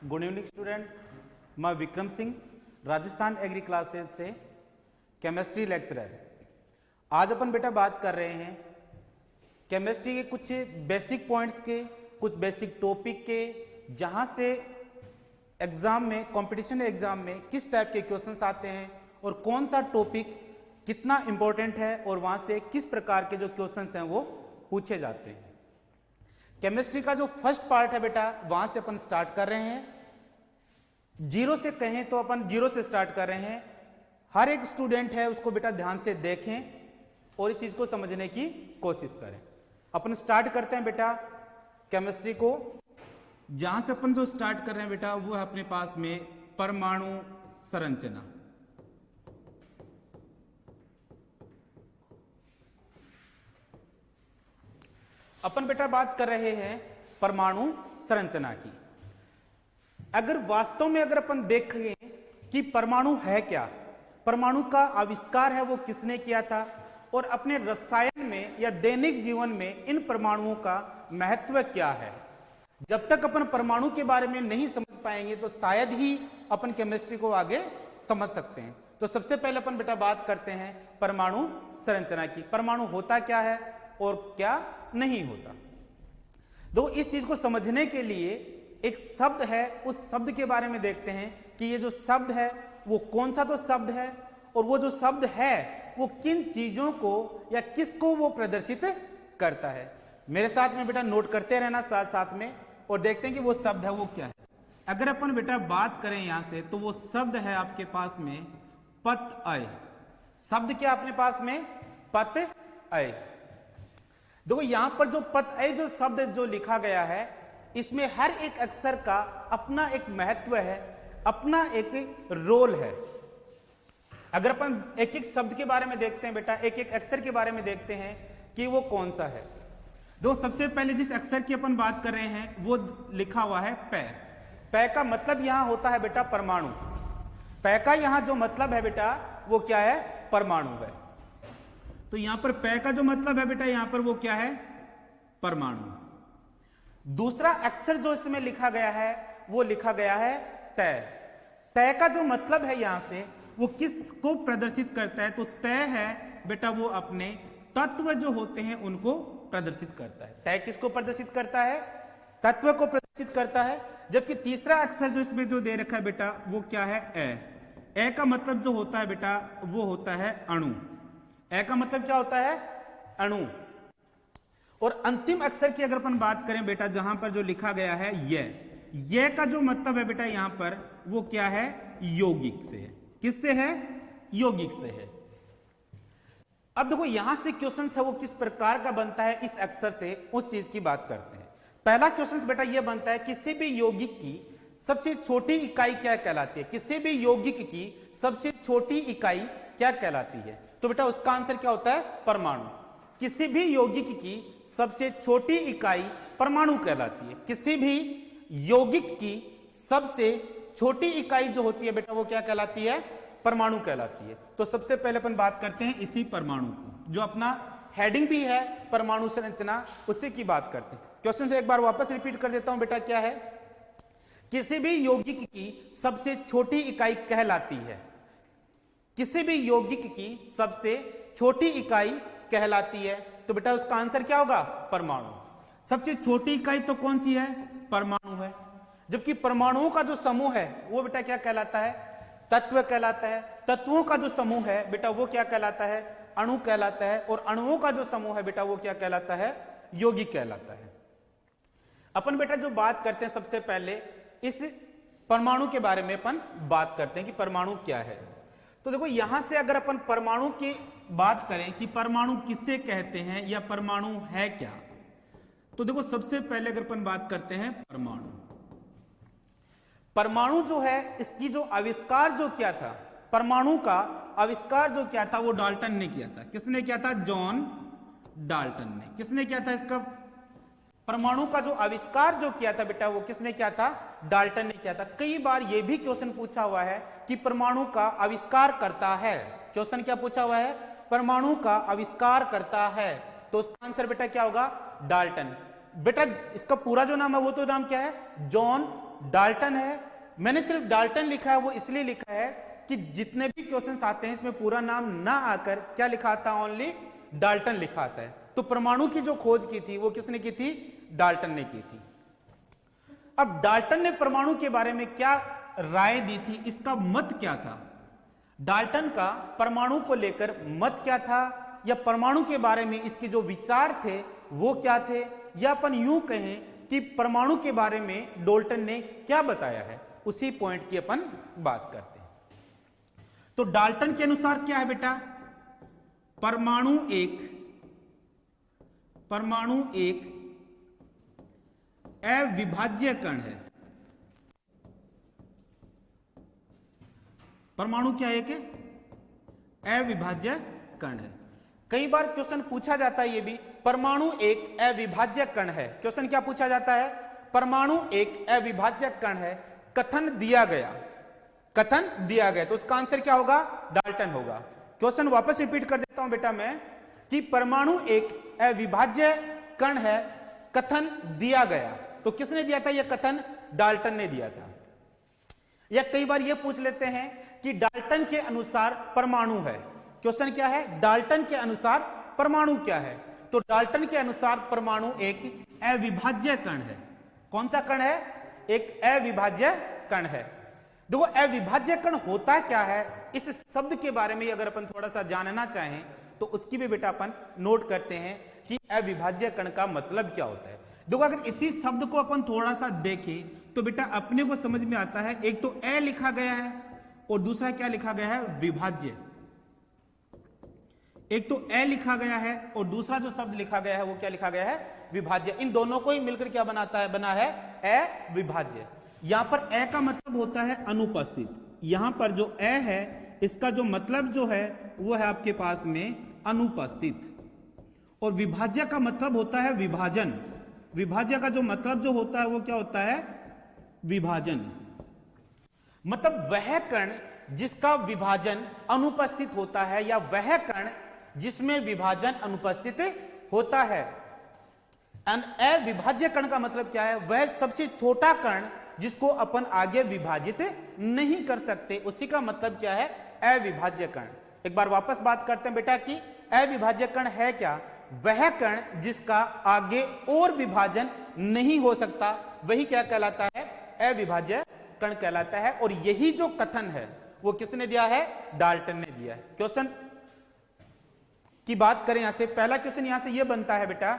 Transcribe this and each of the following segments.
Good evening student, मैं Vikram Singh Rajasthan agree classes से chemistry lecturer. आज अपन बेटा बात कर रहे हैं केमिस्ट्री के कुछ बेसिक पॉइंट्स के, कुछ बेसिक टॉपिक के, जहां से एग्जाम में, कंपटीशन एग्जाम में किस टाइप के क्वेश्चंस आते हैं और कौन सा टॉपिक कितना इंपॉर्टेंट है और वहां से किस प्रकार के जो क्वेश्चंस हैं वो पूछे जाते हैं। केमिस्ट्री का जो फर्स्ट पार्ट है बेटा, वहां से अपन स्टार्ट कर रहे हैं। जीरो से कहें तो अपन जीरो से स्टार्ट कर रहे हैं। हर एक स्टूडेंट है उसको बेटा ध्यान से देखें और इस चीज को समझने की कोशिश करें। अपन स्टार्ट करते हैं बेटा केमिस्ट्री को। जहां से अपन जो स्टार्ट कर रहे हैं बेटा वो है अपने पास में परमाणु संरचना। अपन बेटा बात कर रहे हैं परमाणु संरचना की। अगर वास्तव में अगर अपन देखें कि परमाणु है क्या, परमाणु का आविष्कार है वो किसने किया था और अपने रसायन में या दैनिक जीवन में इन परमाणुओं का महत्व क्या है, जब तक अपन परमाणु के बारे में नहीं समझ पाएंगे तो शायद ही अपन केमिस्ट्री को आगे समझ सकते हैं। तो सबसे पहले अपन बेटा बात करते हैं परमाणु संरचना की। परमाणु होता क्या है और क्या नहीं होता। दो इस चीज को समझने के लिए एक शब्द है, उस शब्द के बारे में देखते हैं कि ये जो शब्द है वो कौन सा तो शब्द है और वो जो शब्द है वो किन चीजों को या किसको वो प्रदर्शित करता है। मेरे साथ में बेटा नोट करते रहना साथ साथ में और देखते हैं कि वो शब्द है वो क्या है। अगर अपन बेटा बात करें यहां से तो वो शब्द है आपके पास में पत अय। शब्द क्या अपने पास में पत अय। देखो यहां पर जो पत अय जो शब्द जो लिखा गया है इसमें हर एक अक्षर का अपना एक महत्व है, अपना एक रोल है। अगर अपन एक एक शब्द के बारे में देखते हैं बेटा, एक एक अक्षर के बारे में देखते हैं कि वो कौन सा है। दो सबसे पहले जिस अक्षर की अपन बात कर रहे हैं वो लिखा हुआ है पै। पै का मतलब यहां होता है बेटा परमाणु। पै का यहां जो मतलब है बेटा वो क्या है, परमाणु है। तो यहां पर पै का जो मतलब है बेटा यहां पर वो क्या है, परमाणु। दूसरा अक्षर जो इसमें लिखा गया है वो लिखा गया है तय। तय का जो मतलब है यहां से वो किसको प्रदर्शित करता है, तो तय है बेटा वो अपने तत्व जो होते हैं उनको प्रदर्शित करता है। तय किसको प्रदर्शित करता है, तत्व को प्रदर्शित करता है। जबकि तीसरा अक्षर जो इसमें जो दे रखा है बेटा वो क्या है, ए। ए का मतलब जो होता है बेटा वो होता है अणु। ए का मतलब क्या होता है, अणु। और अंतिम अक्षर की अगर अपन बात करें बेटा जहां पर जो लिखा गया है ये का जो मतलब है बेटा यहां पर वो क्या है, यौगिक से है। किससे है, यौगिक से है। अब देखो यहां से क्वेश्चन है वो किस प्रकार का बनता है, इस अक्षर से उस चीज की बात करते हैं। पहला क्वेश्चन बेटा ये बनता है किसी भी यौगिक की सबसे छोटी इकाई क्या कहलाती है। किसी भी यौगिक की सबसे छोटी इकाई क्या कहलाती है, तो बेटा उसका आंसर क्या होता है, परमाणु। किसी भी यौगिक की सबसे छोटी इकाई परमाणु कहलाती है। किसी भी यौगिक की सबसे छोटी इकाई जो होती है बेटा वो क्या कहलाती है, परमाणु कहलाती है। तो सबसे पहले अपन बात करते हैं इसी परमाणु को, जो अपना हेडिंग भी है परमाणु संरचना, उसी की बात करते हैं। क्वेश्चन से एक बार वापस रिपीट कर देता हूं बेटा, क्या है, किसी भी यौगिक की सबसे छोटी इकाई कहलाती है। किसी भी यौगिक की सबसे छोटी इकाई कहलाती है, तो बेटा उसका आंसर क्या होगा, परमाणु। सबसे छोटी इकाई तो कौन सी है, परमाणु है। जबकि परमाणुओं का जो समूह है वो बेटा क्या कहलाता है, तत्व कहलाता है। तत्वों का जो समूह है बेटा वो क्या कहलाता है, अणु कहलाता है। और अणुओं का जो समूह है बेटा वो क्या कहलाता है, यौगिक कहलाता है। अपन बेटा जो बात करते हैं सबसे पहले इस परमाणु के बारे में अपन बात करते हैं कि परमाणु क्या है। तो देखो यहां से अगर अपन परमाणु की बात करें कि परमाणु किसे कहते हैं या परमाणु है क्या, तो देखो सबसे पहले अगर अपन बात करते हैं परमाणु। परमाणु जो है इसकी जो आविष्कार जो किया था, परमाणु का आविष्कार जो किया था वो डाल्टन ने किया था। किसने किया था, जॉन डाल्टन ने। किसने किया था इसका, परमाणु का जो आविष्कार जो किया था बेटा वो किसने किया था, डाल्टन ने किया था। कई बार ये भी क्वेश्चन पूछा हुआ है कि परमाणु का आविष्कार करता है। क्वेश्चन क्या पूछा हुआ है, परमाणु का आविष्कार करता है, तो उसका आंसर बेटा क्या होगा, डाल्टन। बेटा इसका पूरा जो नाम है वो तो नाम क्या है, जॉन डाल्टन है। मैंने सिर्फ डाल्टन लिखा है, वो इसलिए लिखा है कि जितने भी क्वेश्चंस आते हैं इसमें पूरा नाम ना आकर क्या लिखा आता है, ओनली डाल्टन लिखा आता है। तो परमाणु की जो खोज की थी वो किसने की थी, डाल्टन ने की थी। अब डाल्टन ने परमाणु के बारे में क्या राय दी थी, इसका मत क्या था, डाल्टन का परमाणु को लेकर मत क्या था, या परमाणु के बारे में इसके जो विचार थे वो क्या थे, या अपन यूं कहें कि परमाणु के बारे में डाल्टन ने क्या बताया है, उसी पॉइंट की अपन बात करते हैं। तो डाल्टन के अनुसार क्या है बेटा, परमाणु एक अविभाज्य कण है। परमाणु क्या है, एक अविभाज्य कण है। कई बार क्वेश्चन पूछा जाता है ये भी, परमाणु एक अविभाज्य कण है। क्वेश्चन क्या पूछा जाता है, परमाणु एक अविभाज्य कण है, कथन दिया गया, कथन दिया गया, तो उसका आंसर क्या होगा, डाल्टन होगा। क्वेश्चन वापस रिपीट कर देता हूं बेटा मैं, कि परमाणु एक अविभाज्य कण है, कथन दिया गया, तो किसने दिया था यह कथन, डाल्टन ने दिया था। या कई बार यह पूछ लेते हैं कि डाल्टन के अनुसार परमाणु है। क्वेश्चन क्या है, डाल्टन के अनुसार परमाणु क्या है, तो डाल्टन के अनुसार परमाणु एक अविभाज्य कण है। कौन सा कण है, एक अविभाज्य कण है। देखो अविभाज्य कण होता क्या है, इस शब्द के बारे में अगर अपन थोड़ा सा जानना चाहें तो उसकी भी बेटा अपन नोट करते हैं कि अविभाज्य कण का मतलब क्या होता है। देखो अगर इसी शब्द को अपन थोड़ा सा देखें तो बेटा अपने को समझ में आता है, एक तो अ लिखा गया है और दूसरा क्या लिखा गया है, विभाज्य। एक तो अ लिखा गया है और दूसरा जो शब्द लिखा गया है वो क्या लिखा गया है, विभाज्य। इन दोनों को ही मिलकर क्या बनाता है, बना है अविभाज्य। यहां पर अ का मतलब होता है अनुपस्थित। यहां पर जो अ है इसका जो मतलब जो है वो है आपके पास में अनुपस्थित, और विभाज्य का मतलब होता है विभाजन। विभाज्य का जो मतलब जो होता है वो क्या होता है, विभाजन। मतलब वह कण जिसका विभाजन अनुपस्थित होता है, या वह कण जिसमें विभाजन अनुपस्थित होता है। अविभाज्य कण का मतलब क्या है, वह सबसे छोटा कण जिसको अपन आगे विभाजित नहीं कर सकते, उसी का मतलब क्या है, अविभाज्य कण। एक बार वापस बात करते हैं बेटा कि अविभाज्य कण है क्या, वह कण जिसका आगे और विभाजन नहीं हो सकता, वही क्या कहलाता है, अविभाज्य कण कहलाता है। और यही जो कथन है वो किसने दिया है, डाल्टन ने दिया है। क्वेश्चन की बात करें यहां से, पहला क्वेश्चन यहां से यह बनता है बेटा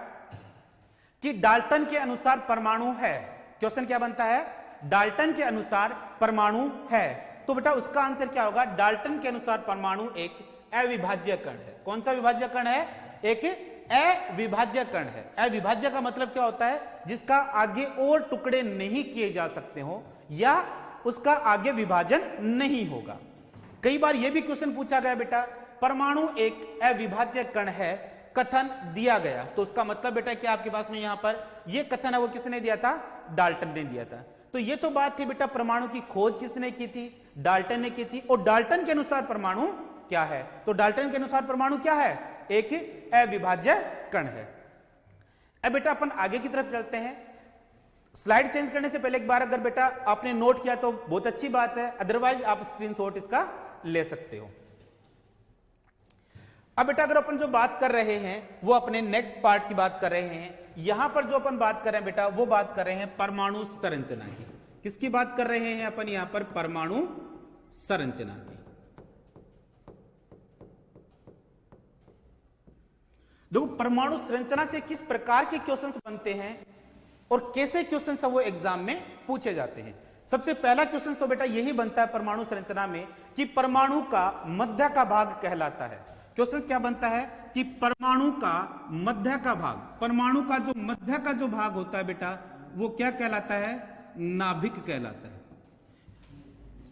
कि डाल्टन के अनुसार परमाणु है। क्वेश्चन क्या बनता है, डाल्टन के अनुसार परमाणु है, तो बेटा उसका आंसर क्या होगा, डाल्टन के अनुसार परमाणु एक अविभाज्य कण है। कौन सा विभाज्य कण है, एक अविभाज्य कण है। अविभाज्य का मतलब क्या होता है, जिसका आगे और टुकड़े नहीं किए जा सकते हो, या उसका आगे विभाजन नहीं होगा। कई बार यह भी क्वेश्चन पूछा गया बेटा, परमाणु एक अविभाज्य कण है, कथन दिया गया, तो उसका मतलब बेटा क्या आपके पास में यहां पर यह कथन है वो किसने दिया था, डाल्टन ने दिया था। तो ये तो बात थी बेटा परमाणु की खोज किसने की थी, डाल्टन ने की थी। और डाल्टन के अनुसार परमाणु क्या है, तो डाल्टन के अनुसार परमाणु क्या है, एक अविभाज्य कण है। अब बेटा अपन आगे की तरफ चलते हैं। स्लाइड चेंज करने से पहले एक बार अगर बेटा आपने नोट किया तो बहुत अच्छी बात है, अदरवाइज आप स्क्रीनशॉट इसका ले सकते हो। अब बेटा अगर अपन जो बात कर रहे हैं वो अपने नेक्स्ट पार्ट की बात कर रहे हैं। यहां पर जो अपन बात कर रहे हैं बेटा वो बात कर रहे हैं परमाणु संरचना की। किसकी बात कर रहे हैं अपन यहां पर, परमाणु संरचना की। देखो परमाणु संरचना से किस प्रकार के क्वेश्चंस बनते हैं और कैसे क्वेश्चंस वो एग्जाम में पूछे जाते हैं। सबसे पहला क्वेश्चन तो बेटा यही बनता है परमाणु संरचना में कि परमाणु का मध्य का भाग कहलाता है। क्वेश्चन क्या बनता है कि परमाणु का मध्य का भाग, परमाणु का जो मध्य का जो भाग होता है बेटा वो क्या कहलाता है, नाभिक कहलाता है।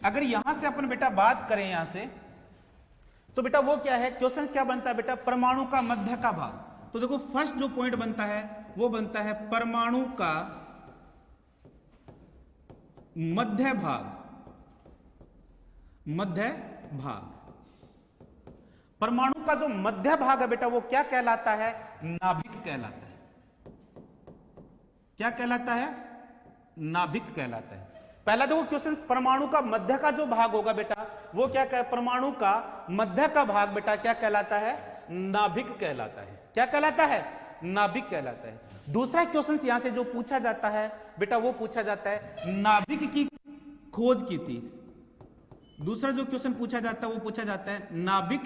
अगर यहां से अपन बेटा बात करें यहां से तो बेटा वो क्या है, क्वेश्चन क्या बनता है बेटा, परमाणु का मध्य का भाग। तो देखो फर्स्ट जो पॉइंट बनता है वो बनता है परमाणु का मध्य भाग। मध्य भाग, परमाणु का जो मध्य भाग है बेटा वो क्या कहलाता है, नाभिक कहलाता है। क्या कहलाता है, नाभिक कहलाता है। पहला देखो क्वेश्चन, परमाणु का मध्य का जो भाग होगा बेटा वो क्या कह, परमाणु का मध्य का भाग बेटा क्या कहलाता है, नाभिक कहलाता है। क्या कहलाता है, नाभिक कहलाता है। दूसरा क्वेश्चन यहां से जो पूछा जाता है बेटा वो पूछा जाता है नाभिक की खोज की थी। दूसरा जो क्वेश्चन पूछा जाता है वो पूछा जाता है नाभिक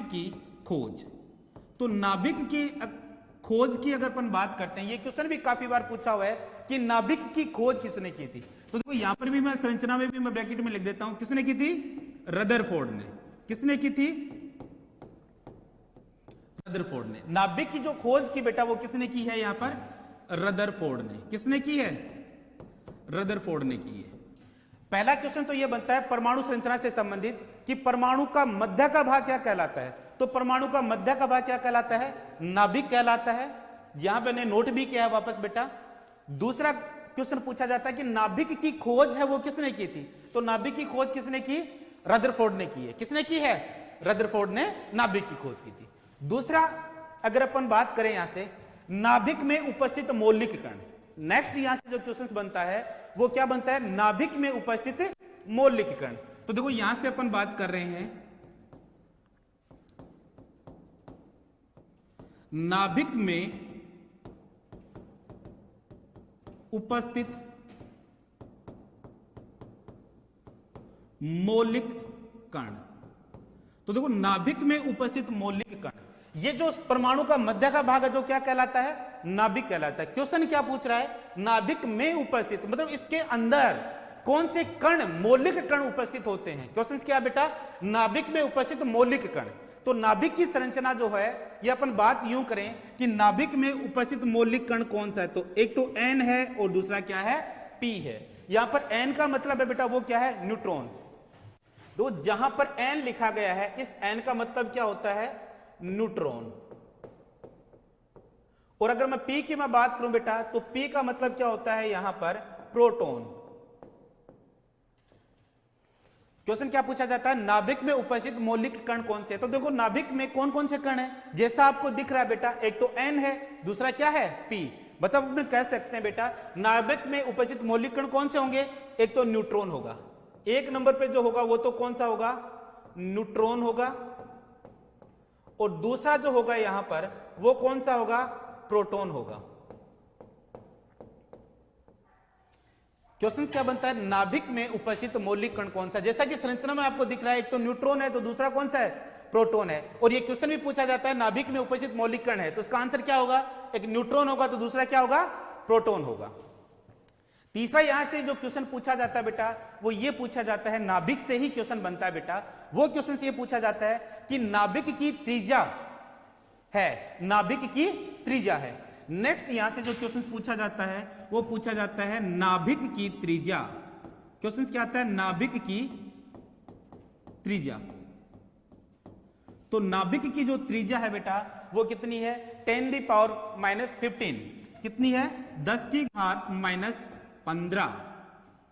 की खोज। तो नाभिक की खोज की अगर अपन बात करते हैं, ये क्वेश्चन भी काफी बार पूछा हुआ है कि नाभिक की खोज किसने की थी। तो देखो यहां पर भी मैं संरचना में भी मैं ब्रैकेट में लिख देता हूं, किसने की थी, रदरफोर्ड ने। किसने की थी, रदरफोर्ड ने। नाभिक की जो खोज की बेटा वो किसने की है, यहां पर रदरफोर्ड ने। किसने की है, रदरफोर्ड ने की है। पहला क्वेश्चन तो यह बनता है परमाणु संरचना से संबंधित कि परमाणु का मध्य का भाग क्या कहलाता है। तो परमाणु का मध्य का भाग क्या कहलाता है, नाभिक कहलाता है। यहां पे मैंने नोट भी किया है वापस बेटा। दूसरा क्वेश्चन पूछा जाता है कि नाभिक की खोज है वो किसने की थी। तो नाभिक की खोज किसने की, रदरफोर्ड ने की है। किसने की है, रदरफोर्ड ने नाभिक की खोज की थी। दूसरा अगर अपन बात करें यहां से नाभिक में उपस्थित मौलिक कण, नेक्स्ट यहां से जो क्वेश्चन बनता है वो क्या बनता है, नाभिक में उपस्थित मौलिक कण। तो देखो यहां से अपन बात कर रहे हैं नाभिक में उपस्थित मौलिक कण। तो देखो नाभिक में उपस्थित मौलिक कण, ये जो परमाणु का मध्य का भाग है जो क्या कहलाता है, नाभिक कहलाता है। क्वेश्चन क्या पूछ रहा है, नाभिक में उपस्थित मतलब इसके अंदर कौन से कण, मौलिक कण उपस्थित होते हैं। क्वेश्चन क्या बेटा, नाभिक में उपस्थित मौलिक कण। तो नाभिक की संरचना जो है ये अपन बात यूं करें कि नाभिक में उपस्थित मौलिक कण कौन सा है। तो एक तो N है और दूसरा क्या है, P है। यहां पर N का मतलब है बेटा वो क्या है, न्यूट्रॉन। तो जहां पर N लिखा गया है इस N का मतलब क्या होता है, न्यूट्रॉन। और अगर मैं P की मैं बात करूं बेटा तो P का मतलब क्या होता है यहां पर, प्रोटॉन। क्वेश्चन क्या पूछा जाता है, नाभिक में उपस्थित मौलिक कण कौन से। तो देखो नाभिक में कौन कौन से कण हैं, जैसा आपको दिख रहा है बेटा, एक तो N है, दूसरा क्या है, P। मतलब अपन कह सकते हैं बेटा नाभिक में उपस्थित मौलिक कण कौन से होंगे, एक तो न्यूट्रॉन होगा, एक नंबर पे जो होगा वो तो कौन सा होगा, न्यूट्रॉन होगा। और दूसरा जो होगा यहां पर वो कौन सा होगा, प्रोटॉन होगा। क्वेश्चन क्या बनता है, नाभिक में उपस्थित मौलिक कण कौन सा। जैसा कि संरचना में आपको दिख रहा है एक तो न्यूट्रॉन है तो दूसरा कौन सा है, प्रोटॉन है। और ये क्वेश्चन भी पूछा जाता है नाभिक में उपस्थित मौलिक कण है तो इसका आंसर क्या होगा, एक न्यूट्रॉन होगा तो दूसरा क्या होगा, प्रोटॉन होगा। तीसरा यहां से जो क्वेश्चन पूछा जाता है बेटा वो ये पूछा जाता है, नाभिक से ही क्वेश्चन बनता है बेटा। वो क्वेश्चन से ये पूछा जाता है कि नाभिक की त्रिज्या है, नाभिक की त्रिज्या है। नेक्स्ट यहां से जो क्वेश्चन पूछा जाता है वो पूछा जाता है नाभिक की त्रिज्या। क्वेश्चन क्या आता है, नाभिक की त्रिज्या। तो नाभिक की जो त्रिज्या है बेटा वो कितनी है, 10⁻⁻15। कितनी है, 10⁻⁻15।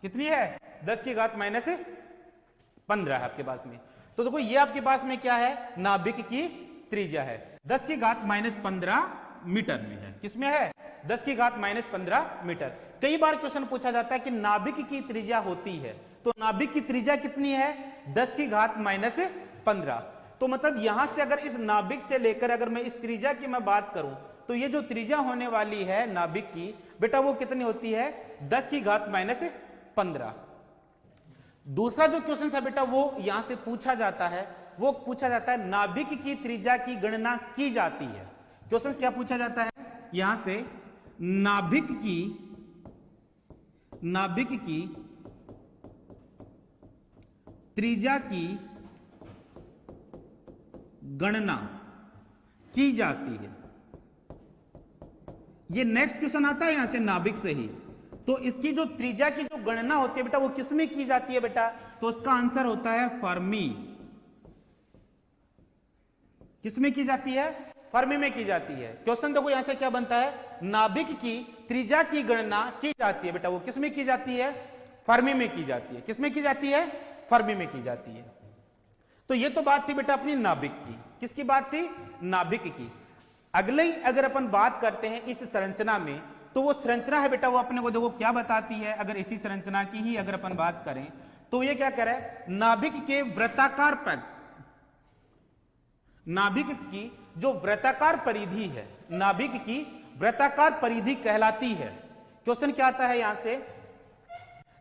कितनी है, 10⁻⁻15 है आपके पास में। तो देखो ये आपके पास में क्या है, नाभिक की त्रिज्या है, 10⁻15 मीटर में है। किसमें है, 10⁻15 मीटर। कई बार क्वेश्चन पूछा जाता है कि नाभिक की त्रिज्या होती है, तो नाभिक की त्रिज्या कितनी है, 10⁻15। तो मतलब यहां से अगर इस नाभिक से लेकर अगर मैं इस त्रिज्या की मैं बात करूं तो ये जो त्रिज्या होने वाली है नाभिक की बेटा वो कितनी होती है, 10⁻15। दूसरा जो क्वेश्चन है बेटा वो यहां से पूछा जाता है, वो पूछा जाता है नाभिक की त्रिज्या की गणना की जाती है। क्वेश्चन क्या पूछा जाता है यहां से, नाभिक की त्रिज्या की गणना की जाती है। ये नेक्स्ट क्वेश्चन आता है यहां से नाभिक से ही। तो इसकी जो त्रिज्या की जो गणना होती है बेटा वो किसमें की जाती है बेटा, तो इसका आंसर होता है फर्मी। किसमें की जाती है, फर्मी में की जाती है। क्वेश्चन देखो यहां से क्या बनता है, नाभिक की त्रिज्या की गणना की जाती है बेटा वो किसमें की जाती है, फर्मी में की जाती है। किसमें की जाती है, फर्मी में की जाती है। तो ये तो बात थी बेटा अपनी नाभिक की। किसकी बात थी, नाभिक की। अगले ही अगर अपन बात करते हैं इस संरचना में तो वो संरचना है बेटा, वो अपने को देखो क्या बताती है। अगर इसी संरचना की ही अगर अपन बात करें तो ये क्या कह रहा है, नाभिक के वृत्ताकार पग, नाभिक की जो वृत्ताकार परिधि है, नाभिक की वृत्ताकार परिधि कहलाती है। क्वेश्चन क्या आता है यहां से,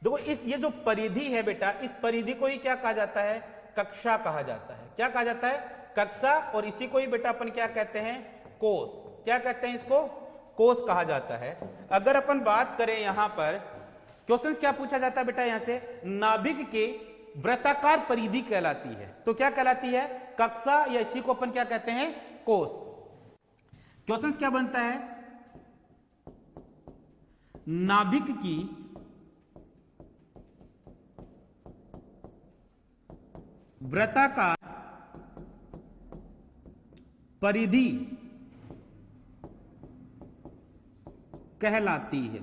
देखो इस ये जो परिधि है बेटा, इस परिधि को ही क्या कहा जाता है, कक्षा कहा जाता है। क्या कहा जाता है, कक्षा। और इसी को ही बेटा अपन क्या कहते हैं, कोष। क्या कहते हैं इसको, कोष कहा जाता है। अगर अपन बात करें यहां पर क्वेश्चंस क्या पूछा जाता है बेटा, यहां से नाभिक के वृत्ताकार परिधि कहलाती है, तो क्या कहलाती है, कक्षा, या इसी को अपन क्या कहते हैं, कोष। क्वेश्चंस क्या बनता है, नाभिक की वृत्ताकार परिधि कहलाती है,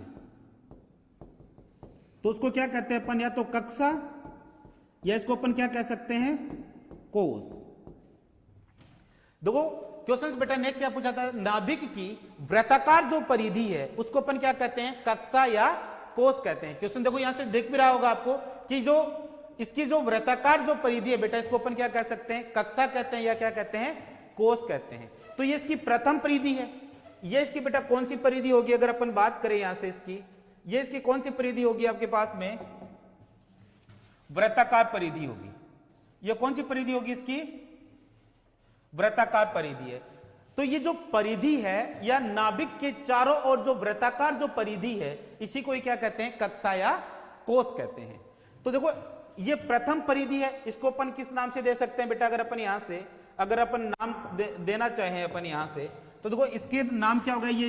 तो उसको क्या कहते हैं अपन, या तो कक्षा या इसको अपन क्या कह सकते हैं, कोष। देखो क्वेश्चंस बेटा नेक्स्ट क्या पूछा था, नाभिक की वृत्ताकार जो परिधि है उसको अपन क्या कहते हैं, कक्षा या कोष कहते हैं। क्वेश्चन देखो यहां से देख भी रहा होगा आपको कि जो इसकी जो वृत्ताकार जो परिधि है बेटा, इसको अपन क्या कह सकते हैं, कक्षा कहते हैं या क्या कहते हैं, कोष कहते हैं। तो ये इसकी प्रथम परिधि है। ये इसकी बेटा कौन सी परिधि होगी, अगर अपन बात करें यहां से इसकी, ये इसकी कौन सी परिधि होगी आपके पास में, वृत्ताकार परिधि होगी। ये कौन सी परिधि होगी, इसकी वृत्ताकार परिधि है। तो ये जो परिधि है या नाभिक के चारों ओर जो वृत्ताकार जो परिधि है, इसी को ही क्या कहते हैं, कक्षा या कोष कहते हैं। तो देखो ये प्रथम परिधि है, इसको अपन किस नाम से दे सकते हैं बेटा, अगर अपन यहां से अगर अपन नाम देना चाहें अपन यहां से, तो देखो इसके नाम क्या होगा, ये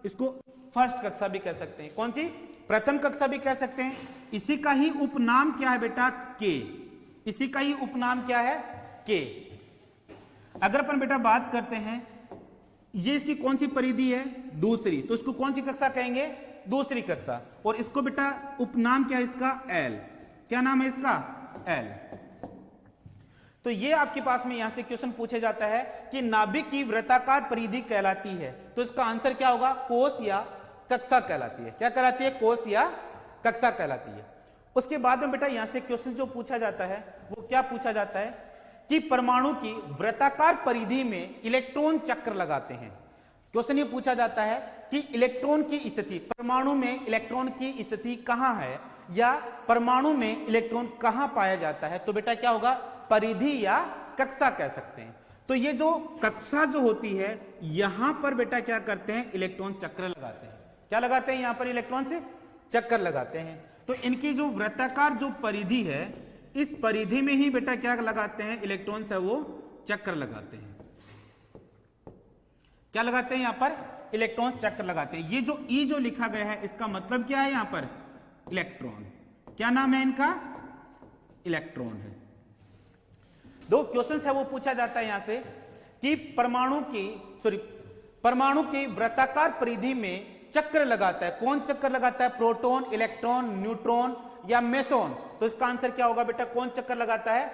इसको फर्स्ट कक्षा भी कह सकते हैं। कौन सी, प्रथम कक्षा भी कह सकते हैं। इसी का ही उपनाम क्या है बेटा, के। इसी का ही उपनाम क्या है, के। अगर अपन बेटा बात करते हैं, ये इसकी कौन सी परिधि है, दूसरी, तो इसको कौन सी कक्षा कहेंगे, दूसरी कक्षा। और इसको बेटा उपनाम क्या है इसका, एल। क्या नाम है इसका, एल। तो ये आपके पास में यहां से क्वेश्चन पूछा जाता है कि नाभिक की वृत्ताकार परिधि कहलाती है, तो इसका आंसर क्या होगा, कोष या कक्षा कहलाती है। क्या कहलाती है, कोष या कक्षा कहलाती है। उसके बाद में बेटा यहां से क्वेश्चन जो पूछा जाता है वो क्या पूछा जाता है कि परमाणु की वृत्ताकार परिधि में इलेक्ट्रॉन चक्र लगाते हैं। क्वेश्चन ये पूछा जाता है कि इलेक्ट्रॉन की स्थिति, परमाणु में इलेक्ट्रॉन की स्थिति कहां है, या परमाणु में इलेक्ट्रॉन कहां पाया जाता है, तो बेटा क्या होगा, परिधि या कक्षा कह सकते हैं। तो ये जो कक्षा जो होती है, यहां पर बेटा क्या करते हैं, इलेक्ट्रॉन चक्र लगाते हैं। क्या लगाते हैं, यहां पर इलेक्ट्रॉन से चक्कर लगाते हैं। तो इनकी जो वृत्ताकार जो परिधि है, इस परिधि में ही बेटा क्या लगाते हैं, इलेक्ट्रॉन है वो चक्र लगाते हैं। क्या लगाते हैं, यहां पर इलेक्ट्रॉन चक्र लगाते हैं। ये जो ई जो लिखा गया है, इसका मतलब क्या है, यहां पर इलेक्ट्रॉन। क्या नाम है इनका, इलेक्ट्रॉन है। दो क्वेश्चंस है वो पूछा जाता है यहां से कि परमाणु की वृत्ताकार परिधि में चक्र लगाता है, कौन चक्र लगाता है, प्रोटॉन, इलेक्ट्रॉन, न्यूट्रॉन या मेसॉन। तो इसका आंसर क्या होगा बेटा, कौन चक्र लगाता है,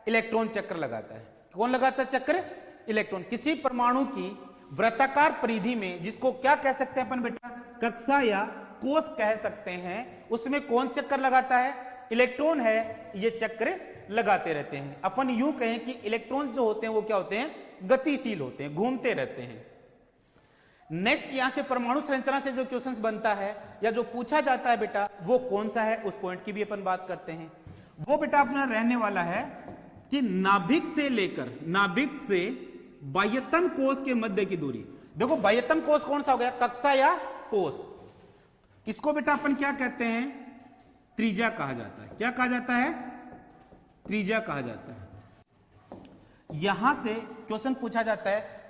इलेक्ट्रॉन चक्र लगाता है। कौन लगाता है चक्र, इलेक्ट्रॉन। किसी परमाणु की वृत्ताकार परिधि में, जिसको क्या कह सकते हैं अपन बेटा, कक्षा या कोष कह सकते हैं, उसमें कौन चक्कर लगाता है, इलेक्ट्रॉन है, ये चक्र लगाते रहते हैं। अपन यूं कहें कि इलेक्ट्रॉन जो होते हैं वो क्या होते हैं, गतिशील होते हैं, घूमते रहते हैं। नेक्स्ट यहां से परमाणु संरचना से जो क्वेश्चंस बनता है या जो पूछा जाता है बेटा, वो कौन सा है, उस पॉइंट की भी अपन बात करते हैं। वो बेटा अपना रहने वाला है कि नाभिक से बाह्यतम कोष के मध्य की दूरी। देखो बाह्यतम कोष कौन सा हो गया, कक्षा या कोष। इसको बेटा अपन क्या कहते हैं, त्रिज्या कहा जाता है। क्या कहा जाता है, त्रिज्या कहा जाता है। यहां से क्वेश्चन पूछा जाता है,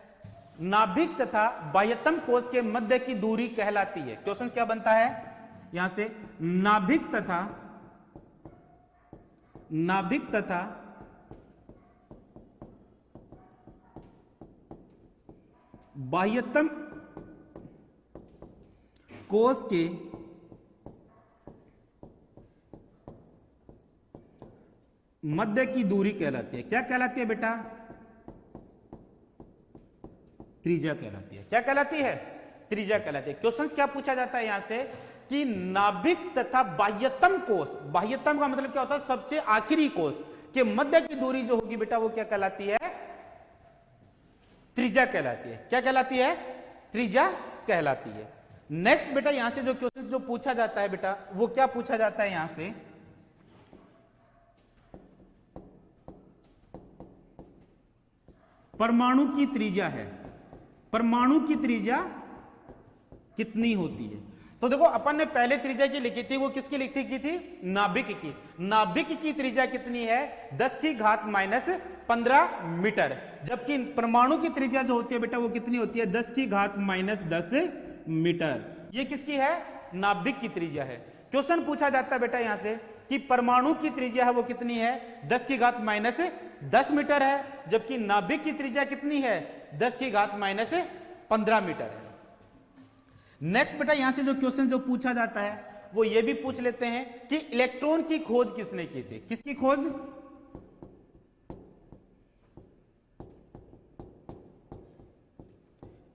नाभिक तथा बाह्यतम कोष के मध्य की दूरी कहलाती है। क्वेश्चन क्या बनता है यहां से, नाभिक तथा बाह्यतम कोष के मध्य की दूरी कहलाती है। क्या कहलाती है बेटा, त्रिज्या कहलाती है। क्या कहलाती है, त्रिज्या कहलाती है। क्वेश्चन क्या पूछा जाता है यहां से कि नाभिक तथा बाह्यतम कोष, बाह्यतम का मतलब क्या होता है, सबसे आखिरी कोष के मध्य की दूरी जो होगी बेटा वो क्या कहलाती है, त्रिज्या कहलाती है। क्या कहलाती है, त्रिज्या कहलाती है। नेक्स्ट बेटा यहां से जो क्वेश्चन जो पूछा जाता है बेटा वो क्या पूछा जाता है यहां से, परमाणु की त्रिज्या है, परमाणु की त्रिज्या कितनी होती है। तो देखो अपन ने पहले त्रिज्या की लिखी थी, वो किसकी लिखी की थी, नाभिक की। नाभिक की त्रिज्या कितनी है, 10 की घात माइनस 15 मीटर, जबकि परमाणु की त्रिज्या जो होती है बेटा वो कितनी होती है, 10 की घात माइनस 10 मीटर। ये किसकी है, नाभिक की त्रिज्या है। क्वेश्चन पूछा जाता है बेटा यहां से कि परमाणु की त्रिज्या है वो कितनी है, 10 की घात माइनस 10 मीटर है, जबकि नाभिक की त्रिज्या कितनी है, 10 की घात माइनस 15 मीटर है। नेक्स्ट बेटा यहां से जो क्वेश्चन जो पूछा जाता है वो ये भी पूछ लेते हैं कि इलेक्ट्रॉन की खोज किसने की थी, किसकी खोज,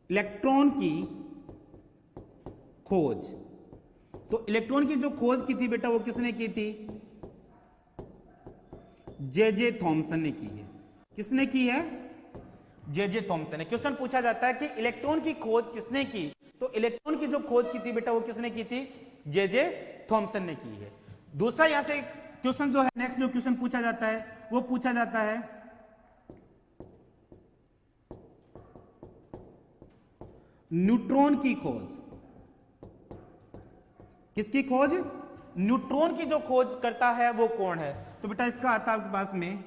इलेक्ट्रॉन की खोज। तो इलेक्ट्रॉन की जो खोज की थी बेटा वो किसने की थी, जे थॉमसन ने की है। किसने की है, जे थॉमसन ने। क्वेश्चन पूछा जाता है कि इलेक्ट्रॉन की खोज किसने की, तो इलेक्ट्रॉन की जो खोज की थी बेटा वो किसने की थी, जे थॉमसन ने की है। दूसरा यहां से क्वेश्चन जो है, नेक्स्ट जो क्वेश्चन पूछा जाता है वो पूछा जाता है न्यूट्रॉन की खोज। किसकी खोज, न्यूट्रॉन की जो खोज करता है वो कौन है। तो बेटा इसका आता है आपके पास में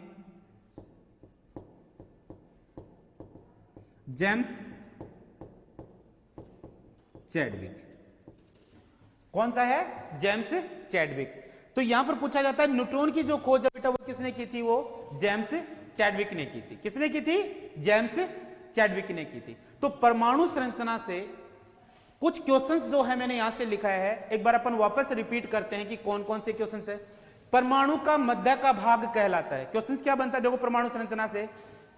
जेम्स चैडविक। कौन सा है, जेम्स चैडविक। तो यहां पर पूछा जाता है न्यूट्रॉन की जो खोज है बेटा वो किसने की थी, वो जेम्स चैडविक ने की थी। किसने की थी, जेम्स चैडविक ने की थी। तो परमाणु संरचना से कुछ क्वेश्चंस जो है मैंने यहां से लिखा है, एक बार अपन वापस रिपीट करते हैं कि कौन कौन से क्वेश्चंस है। परमाणु का मध्य का भाग कहलाता है। क्वेश्चंस क्या बनता है, देखो परमाणु संरचना से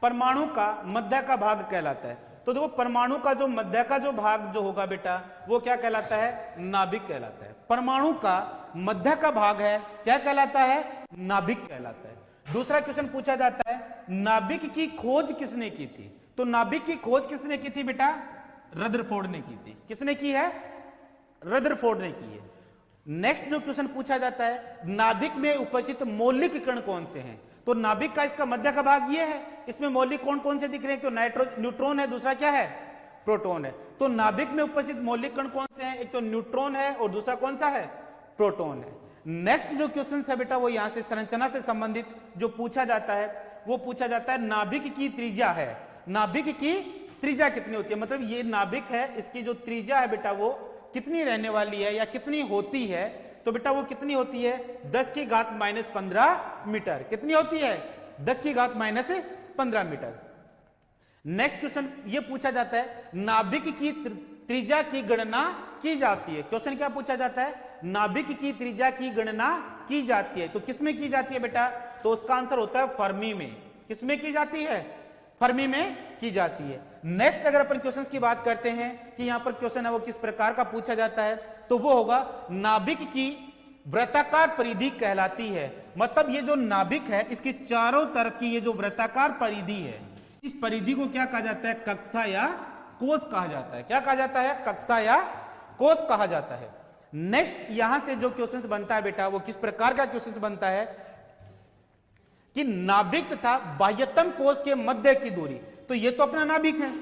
परमाणु का मध्य का भाग कहलाता है। तो देखो परमाणु का जो मध्य का जो भाग जो होगा बेटा वो क्या कहलाता है, नाभिक कहलाता है। परमाणु का मध्य का भाग है क्या कहलाता है, नाभिक कहलाता है। दूसरा क्वेश्चन पूछा जाता है नाभिक की खोज किसने की थी। तो नाभिक की खोज किसने की थी बेटा, रदरफोर्ड ने की थी। किसने की है, रदरफोर्ड ने की है। नेक्स्ट जो क्वेश्चन पूछा जाता है नाभिक में उपस्थित मौलिक कण कौन से हैं। तो नाभिक का इसका मध्य का भाग ये है, इसमें मौलिक कौन कौन से दिख रहे हैं, तो न्यूट्रॉन है, दूसरा क्या है, प्रोटॉन है। तो नाभिक में उपस्थित मौलिक कण कौन से हैं, एक तो न्यूट्रॉन है और दूसरा कौन सा है, प्रोटॉन है। नेक्स्ट जो क्वेश्चन है बेटा वो यहां से संरचना से संबंधित जो पूछा जाता है वो पूछा जाता है नाभिक की त्रिज्या है, नाभिक की त्रिज्या कितनी होती है। मतलब ये नाभिक है, इसकी जो त्रिज्या है बेटा वो कितनी रहने वाली है या कितनी होती है। तो बेटा वो कितनी होती है, 10 की घात माइनस 15 मीटर। कितनी होती है, 10 की घात माइनस 15 मीटर। नेक्स्ट क्वेश्चन ये पूछा जाता है नाभिक की त्रिज्या की गणना की जाती है। क्वेश्चन क्या पूछा जाता है, नाभिक की त्रिज्या की गणना की जाती है। तो किसमें की जाती है बेटा, तो उसका आंसर होता है फर्मी में। किसमें की जाती है, फर्मी में की जाती है। नेक्स्ट अगर अपन क्वेश्चंस की बात करते हैं कि यहां पर क्वेश्चन है वो किस प्रकार का पूछा जाता है, तो वो होगा नाभिक की वृत्ताकार परिधि कहलाती है। मतलब ये जो नाभिक है इसकी चारों तरफ की ये जो वृत्ताकार परिधि है, इस परिधि को क्या कहा जाता है, कक्षा या कोष कहा जाता है। क्या कहा जाता है, कक्षा या कोष कहा जाता है। नेक्स्ट यहां से जो क्वेश्चन बनता है बेटा वो किस प्रकार का क्वेश्चन बनता है कि नाभिक तथा बाह्यतम कोष के मध्य की दूरी। तो ये तो अपना नाभिक है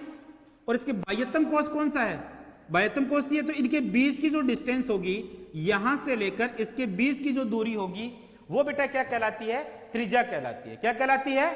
और इसके बाह्यतम कोष कौन सा है, बाह्यतम कोष ये। तो इनके बीच की जो डिस्टेंस होगी यहां से लेकर इसके बीच की जो दूरी होगी वो बेटा क्या कहलाती है, त्रिज्या कहलाती है। क्या कहलाती है,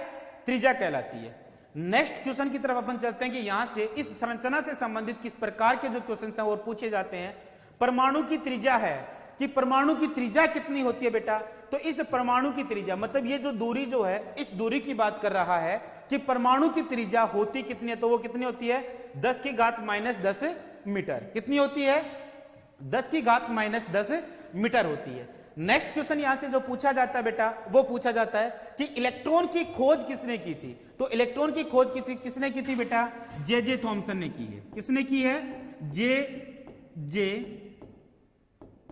त्रिज्या कहलाती है। नेक्स्ट क्वेश्चन की तरफ अपन चलते हैं कि यहां से इस संरचना से संबंधित किस प्रकार के जो क्वेश्चन हैं वो पूछे जाते हैं। परमाणु की त्रिज्या है कि परमाणु की त्रिज्या कितनी होती है बेटा, तो इस परमाणु की त्रिज्या मतलब ये जो दूरी जो है इस दूरी की बात कर रहा है कि परमाणु की त्रिज्या होती कितनी है, तो वो कितनी होती है, 10 की घात माइनस 10 मीटर। कितनी होती है, 10 की घात माइनस 10 मीटर होती है। नेक्स्ट क्वेश्चन यहां से जो पूछा जाता है बेटा वो पूछा जाता है कि इलेक्ट्रॉन की खोज किसने की थी। तो इलेक्ट्रॉन की खोज किसने की थी बेटा, जे थॉमसन ने की है। किसने की है, जे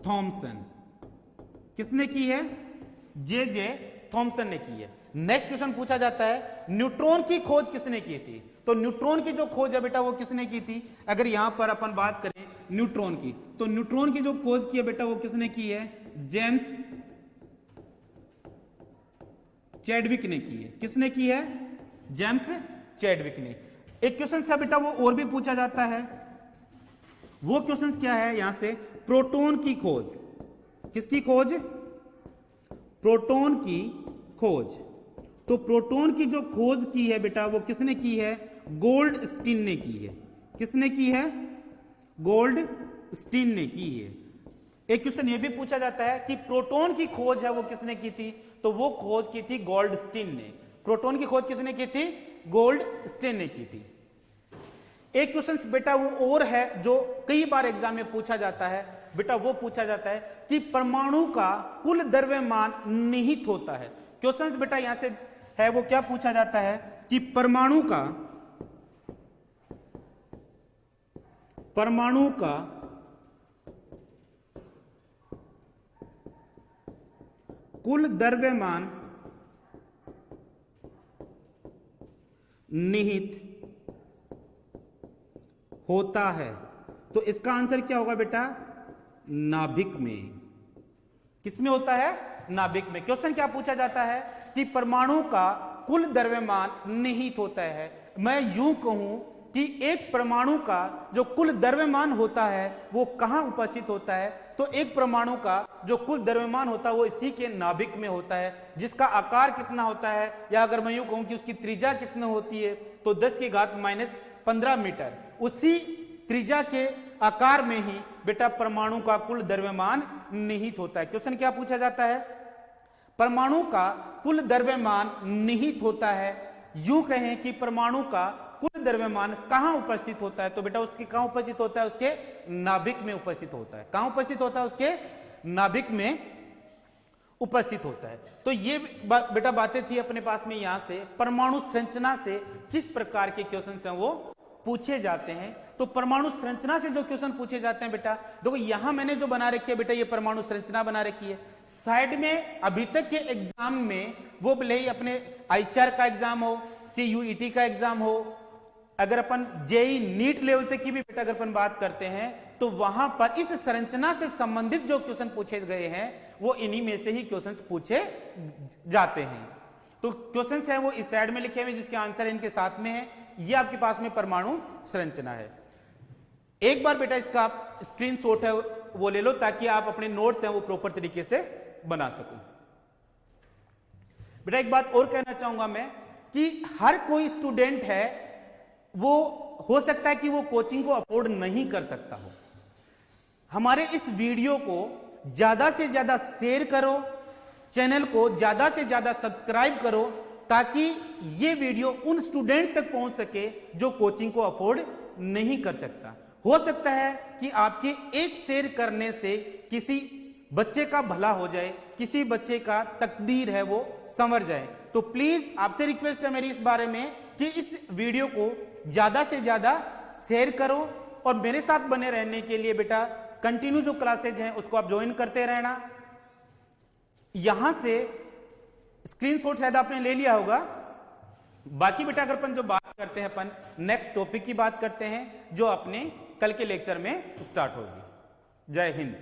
थॉमसन। किसने की है? जे थॉमसन ने की है। नेक्स्ट क्वेश्चन पूछा जाता है न्यूट्रॉन की खोज किसने की थी? तो न्यूट्रॉन की जो खोज है बेटा वो किसने की थी? अगर यहां पर अपन बात करें न्यूट्रॉन की, तो न्यूट्रॉन की जो खोज की है बेटा वो किसने की है? जेम्स चैडविक ने की है। किसने की है? जेम्स चैडविक ने। एक क्वेश्चन सा बेटा वो और भी पूछा जाता है, वो क्वेश्चन क्या है यहां से? प्रोटॉन की खोज। किसकी खोज? प्रोटॉन की खोज। तो प्रोटॉन की जो खोज की है बेटा वो किसने की है? गोल्डस्टीन ने की है। किसने की है? गोल्डस्टीन ने की है। एक क्वेश्चन ये भी पूछा जाता है कि प्रोटॉन की खोज है वो किसने की थी? तो वो खोज की थी गोल्डस्टीन ने। प्रोटॉन की खोज किसने की थी? गोल्डस्टीन ने की थी। एक क्वेश्चन बेटा वो और है जो कई बार एग्जाम में पूछा जाता है बेटा, वो पूछा जाता है कि परमाणु का कुल द्रव्यमान निहित होता है। क्वेश्चन बेटा यहां से है वो क्या पूछा जाता है कि परमाणु का कुल द्रव्यमान निहित होता है। तो इसका आंसर क्या होगा बेटा? नाभिक में। किसमें होता है? नाभिक में। क्वेश्चन क्या पूछा जाता है कि परमाणु का कुल द्रव्यमान निहित होता है। मैं यूं कहूं कि एक परमाणु का जो कुल द्रव्यमान होता है वो कहां उपस्थित होता है? तो एक परमाणु का जो कुल द्रव्यमान होता है वो इसी के नाभिक में होता है, जिसका आकार कितना होता है, या अगर मैं यूं कहूं कि उसकी त्रिज्या कितनी होती है, तो 10⁻⁻15 मीटर। उसी त्रिज्या के आकार में ही बेटा परमाणु का कुल द्रव्यमान निहित होता है। क्वेश्चन क्या पूछा जाता है? परमाणु का कुल द्रव्यमान निहित होता है। यूं कहें कि परमाणु का कुल द्रव्यमान कहां उपस्थित होता है? तो बेटा उसके कहां उपस्थित होता है? उसके नाभिक में उपस्थित होता है। कहां उपस्थित होता है? उसके नाभिक में उपस्थित होता है। तो ये बेटा बातें थी अपने पास में। यहां से परमाणु संरचना से किस प्रकार के क्वेश्चन हैं वो पूछे जाते हैं। तो परमाणु संरचना से जो क्वेश्चन पूछे जाते हैं बेटा, देखो यहां मैंने जो बना रखी है बेटा, ये परमाणु संरचना बना रखी है। साइड में अभी तक के एग्जाम में वो भले ही अपने आईसीआर का एग्जाम हो, सीयूईटी का एग्जाम हो, अगर अपन जेई नीट लेवल तक की भी बेटा अगर अपन बात करते हैं, तो वहां पर इस संरचना से संबंधित जो क्वेश्चन पूछे गए हैं वो इन्हीं में से ही क्वेश्चन पूछे जाते हैं। तो क्वेश्चन है वो इस साइड में लिखे हुए जिसके आंसर इनके साथ में है। ये आपके पास में परमाणु संरचना है। एक बार बेटा इसका स्क्रीनशॉट है वो ले लो ताकि आप अपने नोट्स हैं वो प्रॉपर तरीके से बना सको। बेटा एक बात और कहना चाहूंगा मैं कि हर कोई स्टूडेंट है वो हो सकता है कि वो कोचिंग को अफोर्ड नहीं कर सकता हो। हमारे इस वीडियो को ज्यादा से ज्यादा शेयर करो, चैनल को ज्यादा से ज्यादा सब्सक्राइब करो, ताकि ये वीडियो उन स्टूडेंट तक पहुंच सके जो कोचिंग को अफोर्ड नहीं कर सकता। हो सकता है कि आपके एक शेयर करने से किसी बच्चे का भला हो जाए, किसी बच्चे का तकदीर है वो संवर जाए। तो प्लीज आपसे रिक्वेस्ट है मेरी इस बारे में कि इस वीडियो को ज्यादा से ज्यादा शेयर करो, और मेरे साथ बने रहने के लिए बेटा कंटिन्यू जो क्लासेज हैं उसको आप ज्वाइन करते रहना। यहां से स्क्रीनशॉट शायद आपने ले लिया होगा। बाकी बेटा अगर अपन जो बात करते हैं, अपन नेक्स्ट टॉपिक की बात करते हैं जो अपने कल के लेक्चर में स्टार्ट होगी। जय हिंद।